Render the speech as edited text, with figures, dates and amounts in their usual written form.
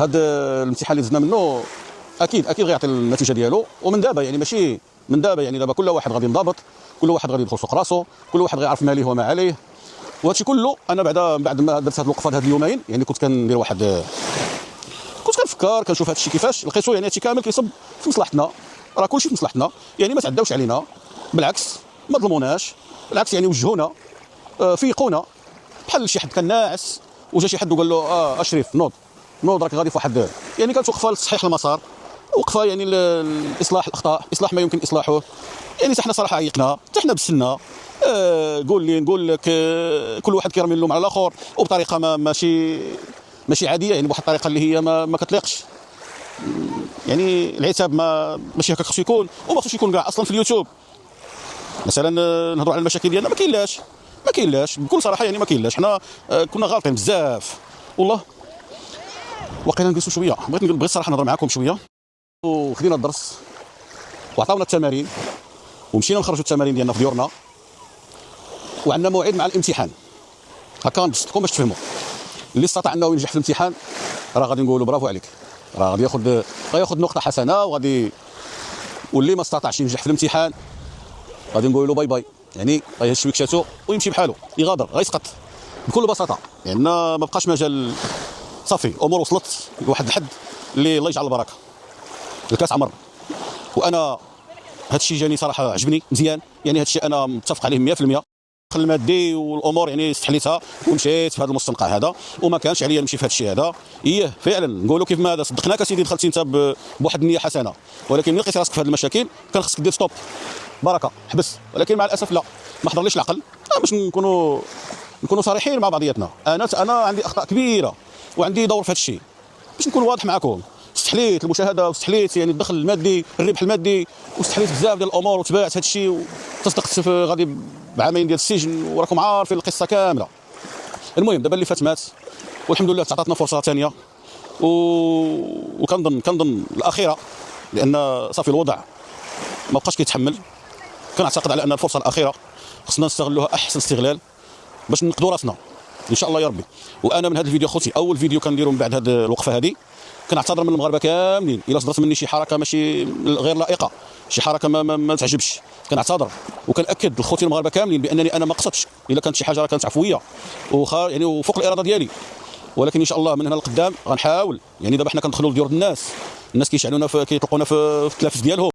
هذا الامتحان اللي زدنا منه اكيد غيعطي النتيجه ديالو. ومن دابا يعني ماشي من دابا، يعني دابا كل واحد غادي ينضبط، كل واحد غادي يدخل سوق راسو، كل واحد غيعرف ما ليه وما عليه. وهذا الشيء كله انا بعد ما درت هذه الوقفه هذه اليومين، يعني كنت كندير واحد، كنت كنفكر كنشوف هذا الشيء كيفاش لقيتو يعني هادشي كامل كيصب في مصلحتنا. راه كلشي في مصلحتنا، يعني ما تعداوش علينا، بالعكس ما ظلموناش، بالعكس يعني وجهونا، فيقونا. بحال شي حد كان ناعس وجا شي حد وقال له اشرف نوض راك غادي في واحد، يعني كانت وقفه لتصحيح المسار، وقفه يعني لاصلاح الاخطاء، اصلاح ما يمكن اصلاحه. يعني حنا صراحه عيقنا، حتى حنا بسنا. نقول لك، كل واحد كيرمي اللوم على الاخر وبطريقه ماشي عاديه، يعني بواحد الطريقه اللي هي ما كتليقش. يعني العتاب ماشي هكا خصو يكون، وما خصوش يكون كاع اصلا في اليوتيوب. مثلا نهضروا على المشاكل ديالنا، ما كاينلاش بكل صراحه، يعني ما كاينلاش. حنا كنا غالطين بزاف والله. وقيلا نجلسوا شويه، بغيت الصراحه نهضر معكم شويه. وخدينا الدرس وعطاونا التمارين ومشينا نخرجوا التمارين ديالنا في ديورنا، وعندنا موعد مع الامتحان. هكا نبسطكم باش تفهموا. اللي استطاع انه ينجح في الامتحان راه غادي نقولوا برافو عليك، راه غادي ياخذ نقطه حسنه وغادي. واللي ما استطاعش ينجح في الامتحان غادي نقول له باي باي، يعني غيهز شويكشاتو ويمشي بحاله، يغادر، غيسقط بكل بساطه. يعني ما بقاش مجال، صافي امور وصلت لواحد الحد اللي الله يجعل البركه. الكاس عمر، وانا هذا الشيء جاني صراحه عجبني مزيان، يعني هذا الشيء انا متفق عليه 100%. المادي والامور يعني استحليتها ومشيت في هذا المستنقع هذا، وما كانش عليا نمشي في هذا الشيء هذا. فعلا نقولوا كيف ما هذا صدقناك اسيدي، دخلتي انت بواحد النيه حسنه، ولكن ملي لقيتي راسك في هذه المشاكل كان خصك دير ستوب، بركه، حبس. ولكن مع الاسف لا، ما حضرليش العقل. باش نكونوا صريحين مع بعضياتنا، انا عندي اخطاء كبيره وعندي دور في هذا الشيء، باش نكون واضح معكم. استحليت المشاهده واستحليت يعني الدخل المادي، الربح المادي، واستحليت بزاف ديال الامور وتبعت هذا الشيء، وتصدقت في غادي بعامين ديال السجن، وراكم عارفين القصه كامله. المهم دابا اللي فات مات، والحمد لله تعطاتنا فرصه ثانيه، وكنظن الاخيره، لان صافي الوضع ما بقاش كيتحمل. كنعتقد على ان الفرصه الاخيره خصنا نستغلوها احسن استغلال باش ننقذوا راسنا ان شاء الله يا ربي. وانا من هذا الفيديو خوتي اول فيديو كنديرو من بعد هذه الوقفه هذه، كنعتذر من المغاربه كاملين الا صدرت مني شي حركه ماشي غير لائقه، شي حركه ما تعجبش، كنعتذر. وكنأكد لخوتي المغاربه كاملين بانني انا ما قصدتش، الا كانت شي حاجه كانت عفويه يعني وفوق الاراده ديالي. ولكن ان شاء الله من هنا لقدام غنحاول. يعني دابا حنا كندخلوا لديور الناس كيشعلونا كيطلقونا في التلافز ديالهم.